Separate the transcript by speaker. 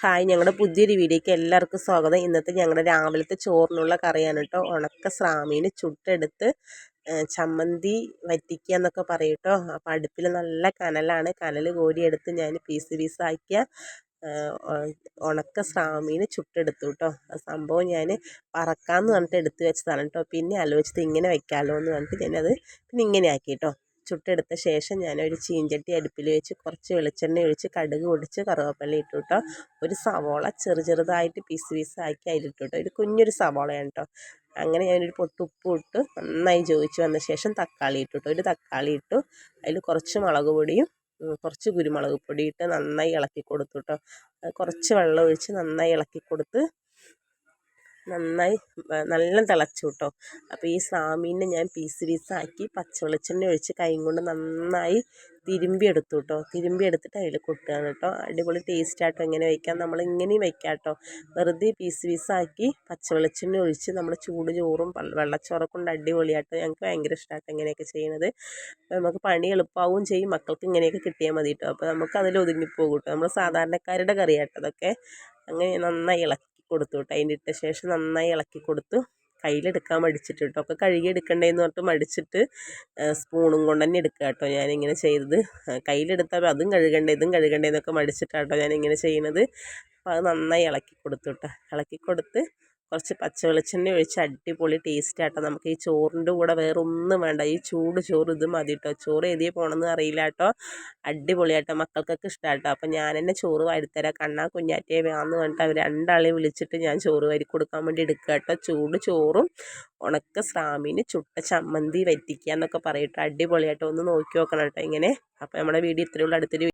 Speaker 1: Hi, ഞങ്ങളുടെ പുതിയൊരു വീഡിയോയ്ക്ക് എല്ലാവർക്കും സ്വാഗതം. ഇന്നത്തെ ഞങ്ങളുടെ രാവിലത്തെ ചോറിനുള്ള കറിയാണ് കേട്ടോ. ഉണക്ക സ്രാമീൻ ചുട്ടെടുത്ത് ചമ്മന്തി വറ്റിക്കുക എന്നൊക്കെ പറയും കേട്ടോ. അപ്പോൾ അടുപ്പിൽ നല്ല കനലാണ്. കനൽ കോരിയെടുത്ത് ഞാൻ പീസാക്കിയ ഉണക്ക സ്രാമീൻ ചുട്ടെടുത്തു കേട്ടോ. സംഭവം ഞാൻ പറക്കാമെന്ന് പറഞ്ഞിട്ട് എടുത്ത് വെച്ചതാണ് കേട്ടോ. പിന്നെ ആലോചിച്ചത് ഇങ്ങനെ വെക്കാമല്ലോ എന്ന് പറഞ്ഞിട്ട് ഞാനത് പിന്നെ ഇങ്ങനെ ആക്കി കേട്ടോ. ചുട്ടെടുത്ത ശേഷം ഞാനൊരു ചീഞ്ചട്ടി അടുപ്പിൽ വെച്ച് കുറച്ച് വെളിച്ചെണ്ണ ഒഴിച്ച് കടുക് പൊടിച്ച് കറുവേപ്പില ഇട്ടു കേട്ടോ. ഒരു സവോള ചെറുതായിട്ട് പീസാക്കി അതിലിട്ടു കേട്ടോ. ഒരു കുഞ്ഞൊരു സവോളയാണ് കേട്ടോ. അങ്ങനെ ഞാനൊരു പൊട്ട് ഉപ്പ് ഇട്ട് നന്നായി ചോദിച്ച് വന്ന ശേഷം തക്കാളി ഇട്ടു കേട്ടോ. ഒരു തക്കാളി ഇട്ടു. അതിൽ കുറച്ച് മുളക് പൊടിയും കുറച്ച് കുരുമുളക് പൊടി ഇട്ട് നന്നായി ഇളക്കി കൊടുത്തു കേട്ടോ. കുറച്ച് വെള്ളം ഒഴിച്ച് നന്നായി ഇളക്കി കൊടുത്ത് നന്നായി നല്ല തിളച്ചു കേട്ടോ. അപ്പോൾ ഈ സ്രാമീനെ ഞാൻ പീസാക്കി പച്ചവെളിച്ചെണ്ണ ഒഴിച്ച് കൈ കൊണ്ട് നന്നായി തിരുമ്പി എടുത്തു കേട്ടോ. തിരുമ്പി എടുത്തിട്ട് അതിൽ കൊട്ടുകയാണ് കേട്ടോ. അടിപൊളി ടേസ്റ്റായിട്ടോ. ഇങ്ങനെ വയ്ക്കാം, നമ്മൾ ഇങ്ങനെയും വയ്ക്കാം കേട്ടോ. വെറുതെ പീസാക്കി പച്ചവെളിച്ചെണ്ണ ഒഴിച്ച് നമ്മൾ ചൂട് ചോറും വെള്ളച്ചോറൊക്കെ കൊണ്ട് അടിപൊളിയാട്ടോ. ഞങ്ങൾക്ക് ഭയങ്കര ഇഷ്ടമായിട്ട് ഇങ്ങനെയൊക്കെ ചെയ്യുന്നത്. നമുക്ക് പണി എളുപ്പമാവുകയും ചെയ്യും. മക്കൾക്ക് ഇങ്ങനെയൊക്കെ കിട്ടിയാൽ മതി കേട്ടോ. അപ്പോൾ നമുക്ക് അതിൽ ഒതുങ്ങിപ്പോകും കേട്ടോ. നമ്മൾ സാധാരണക്കാരുടെ കറിയാട്ടോ അതൊക്കെ. അങ്ങനെ നന്നായി ഇളക്കി കൊടുത്തു കേട്ടോ. അതിൻ്റെ ഇട്ട ശേഷം നന്നായി ഇളക്കി കൊടുത്തു. കയ്യിലെടുക്കാൻ മടിച്ചിട്ട് കേട്ടോ. ഒക്കെ കഴുകി എടുക്കണ്ടേന്ന് പറഞ്ഞിട്ട് മടിച്ചിട്ട് സ്പൂണും കൊണ്ട് തന്നെ എടുക്കുക കേട്ടോ ഞാനിങ്ങനെ ചെയ്തത്. കയ്യിലെടുത്താൽ അതും കഴുകണ്ടേ ഇതും കഴുകണ്ടേന്നൊക്കെ മടിച്ചിട്ടാട്ടോ ഞാനിങ്ങനെ ചെയ്യുന്നത്. അപ്പോൾ അത് നന്നായി ഇളക്കി കൊടുത്തു കേട്ടോ. ഇളക്കി കൊടുത്ത് കുറച്ച് പച്ചവെളിച്ചെണ്ണ ഒഴിച്ച് അടിപൊളി ടേസ്റ്റാട്ടോ. നമുക്ക് ഈ ചോറിൻ്റെ കൂടെ വേറെ ഒന്നും വേണ്ട. ഈ ചൂട് ചോറ് ഇത് മതി കേട്ടോ. ചോറ് എതിയെ പോകണമെന്ന് അറിയില്ല കേട്ടോ. അടിപൊളിയാട്ടോ. മക്കൾക്കൊക്കെ ഇഷ്ടമാട്ടോ. അപ്പോൾ ഞാൻ തന്നെ ചോറ് വാരിത്തരാം. കണ്ണാ കുഞ്ഞാറ്റയെ വേണമെന്ന് പറഞ്ഞിട്ട് അവർ രണ്ടാളെയും വിളിച്ചിട്ട് ഞാൻ ചോറ് വാരി കൊടുക്കാൻ വേണ്ടി എടുക്കുക കേട്ടോ. ചൂട് ചോറും ഉണക്ക സ്രാമീന് ചുട്ട ചമ്മന്തി വറ്റിക്കുക എന്നൊക്കെ പറയട്ടോ. അടിപൊളിയാട്ടോ. ഒന്ന് നോക്കി നോക്കണം കേട്ടോ ഇങ്ങനെ. അപ്പോൾ നമ്മുടെ വീഡിയോ ഇത്രയുള്ള അടുത്തൊരു